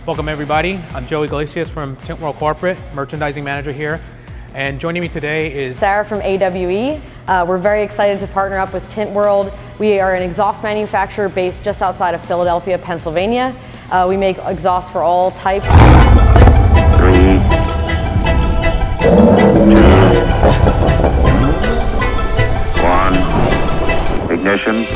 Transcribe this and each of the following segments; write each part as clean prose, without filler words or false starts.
Welcome everybody. I'm Joey Iglesias from Tint World Corporate, merchandising manager here. And joining me today is Sarah from AWE. We're very excited to partner up with Tint World. We are an exhaust manufacturer based just outside of Philadelphia, Pennsylvania. We make exhausts for all types. 3, 2, 1, ignition.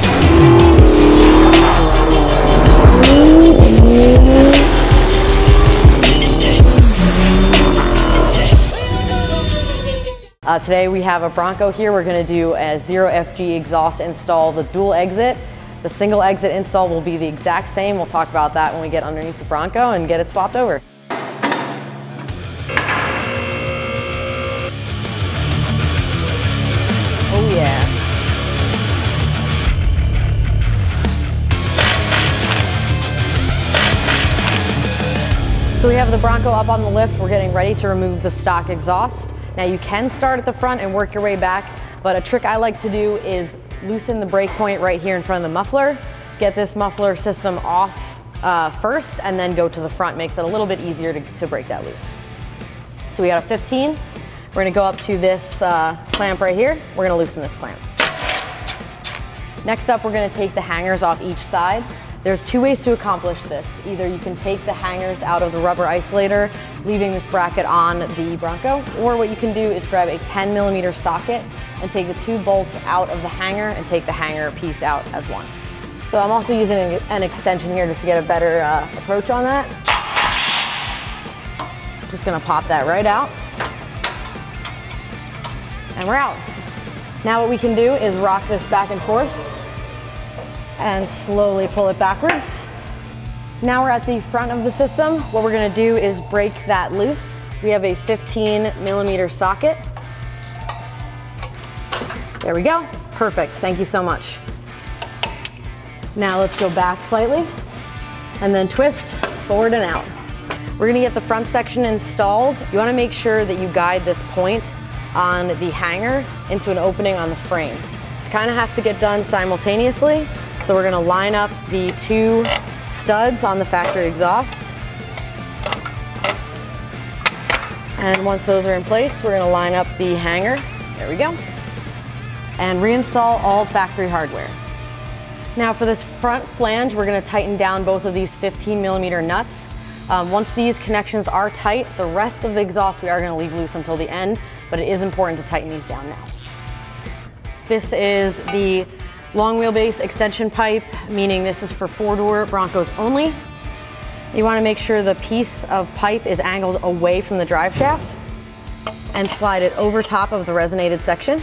Today we have a Bronco here. We're going to do a 0FG exhaust install, the dual exit. The single exit install will be the exact same. We'll talk about that when we get underneath the Bronco and get it swapped over. Oh yeah. So we have the Bronco up on the lift. We're getting ready to remove the stock exhaust. Now you can start at the front and work your way back, but a trick I like to do is loosen the brake point right here in front of the muffler, get this muffler system off first, and then go to the front. Makes it a little bit easier to break that loose. So we got a 15. We're gonna go up to this clamp right here. We're gonna loosen this clamp. Next up, we're gonna take the hangers off each side. There's two ways to accomplish this. Either you can take the hangers out of the rubber isolator, leaving this bracket on the Bronco, or what you can do is grab a 10mm socket and take the two bolts out of the hanger and take the hanger piece out as one. So I'm also using an extension here just to get a better approach on that. Just gonna pop that right out. And we're out. Now what we can do is rock this back and forth and slowly pull it backwards. Now we're at the front of the system. What we're gonna do is break that loose. We have a 15mm socket. There we go, perfect, thank you so much. Now let's go back slightly and then twist forward and out. We're gonna get the front section installed. You wanna make sure that you guide this point on the hanger into an opening on the frame. This kind of has to get done simultaneously. So we're gonna line up the two studs on the factory exhaust. And once those are in place, we're gonna line up the hanger. There we go. And reinstall all factory hardware. Now for this front flange, we're gonna tighten down both of these 15mm nuts. Once these connections are tight, the rest of the exhaust we are gonna leave loose until the end, but it is important to tighten these down now. This is the long wheelbase extension pipe, meaning this is for four-door Broncos only. You want to make sure the piece of pipe is angled away from the drive shaft and slide it over top of the resonated section.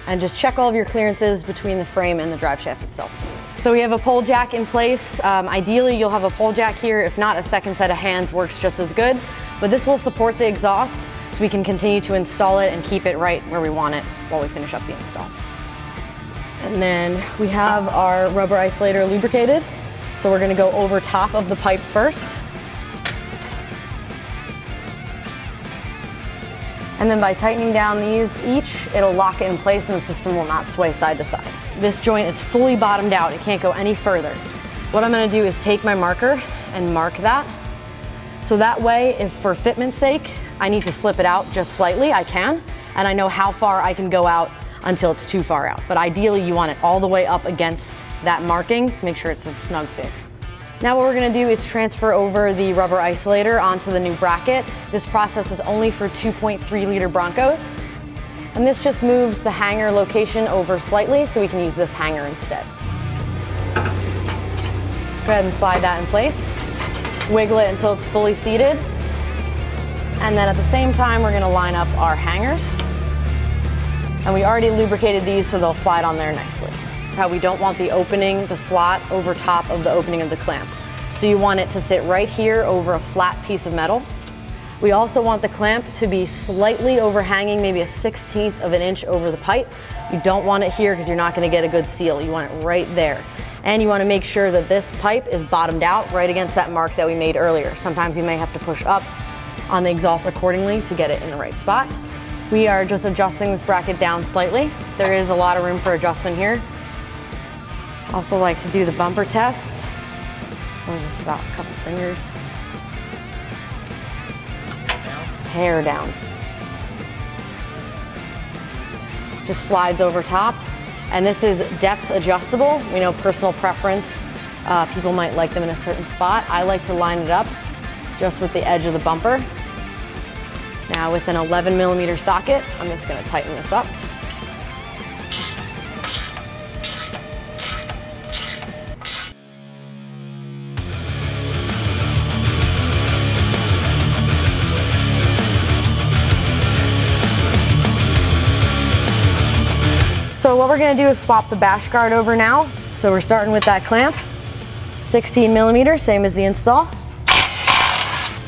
And just check all of your clearances between the frame and the drive shaft itself. So we have a pole jack in place. Ideally, you'll have a pole jack here. If not, a second set of hands works just as good. But this will support the exhaust so we can continue to install it and keep it right where we want it while we finish up the install. And then we have our rubber isolator lubricated. So we're gonna go over top of the pipe first. And then by tightening down these each, it'll lock it in place and the system will not sway side to side. This joint is fully bottomed out. It can't go any further. What I'm gonna do is take my marker and mark that. So that way, if for fitment's sake, I need to slip it out just slightly, I can. And I know how far I can go out until it's too far out. But ideally you want it all the way up against that marking to make sure it's a snug fit. Now what we're gonna do is transfer over the rubber isolator onto the new bracket. This process is only for 2.3-liter Broncos. And this just moves the hanger location over slightly so we can use this hanger instead. Go ahead and slide that in place. Wiggle it until it's fully seated. And then at the same time, we're gonna line up our hangers. And we already lubricated these so they'll slide on there nicely. How we don't want the opening, the slot, over top of the opening of the clamp. So you want it to sit right here over a flat piece of metal. We also want the clamp to be slightly overhanging, maybe a 1/16 of an inch over the pipe. You don't want it here because you're not gonna get a good seal. You want it right there. And you wanna make sure that this pipe is bottomed out right against that mark that we made earlier. Sometimes you may have to push up on the exhaust accordingly to get it in the right spot. We are just adjusting this bracket down slightly. There is a lot of room for adjustment here. Also like to do the bumper test. What was this, about a couple fingers? hair down. Just slides over top. And this is depth adjustable. We know personal preference. People might like them in a certain spot. I like to line it up just with the edge of the bumper. Now with an 11mm socket, I'm just gonna tighten this up. So what we're gonna do is swap the bash guard over now. So we're starting with that clamp, 16mm, same as the install.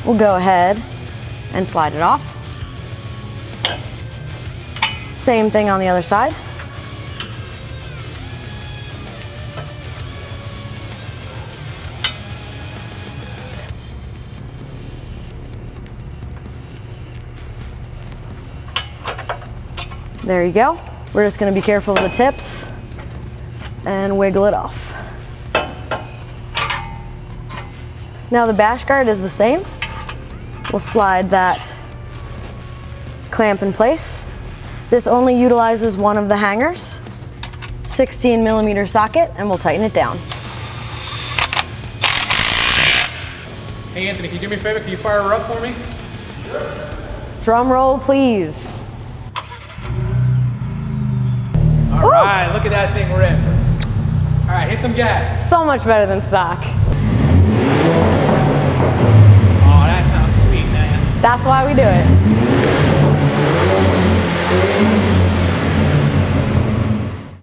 We'll go ahead and slide it off. Same thing on the other side. There you go. We're just gonna be careful of the tips and wiggle it off. Now the bash guard is the same. We'll slide that clamp in place. This only utilizes one of the hangers, 16mm socket, and we'll tighten it down. Hey Anthony, can you do me a favor? Can you fire her up for me? Drum roll, please. All right, look at that thing rip. All right, hit some gas. So much better than stock. Oh, that sounds sweet, man. That's why we do it.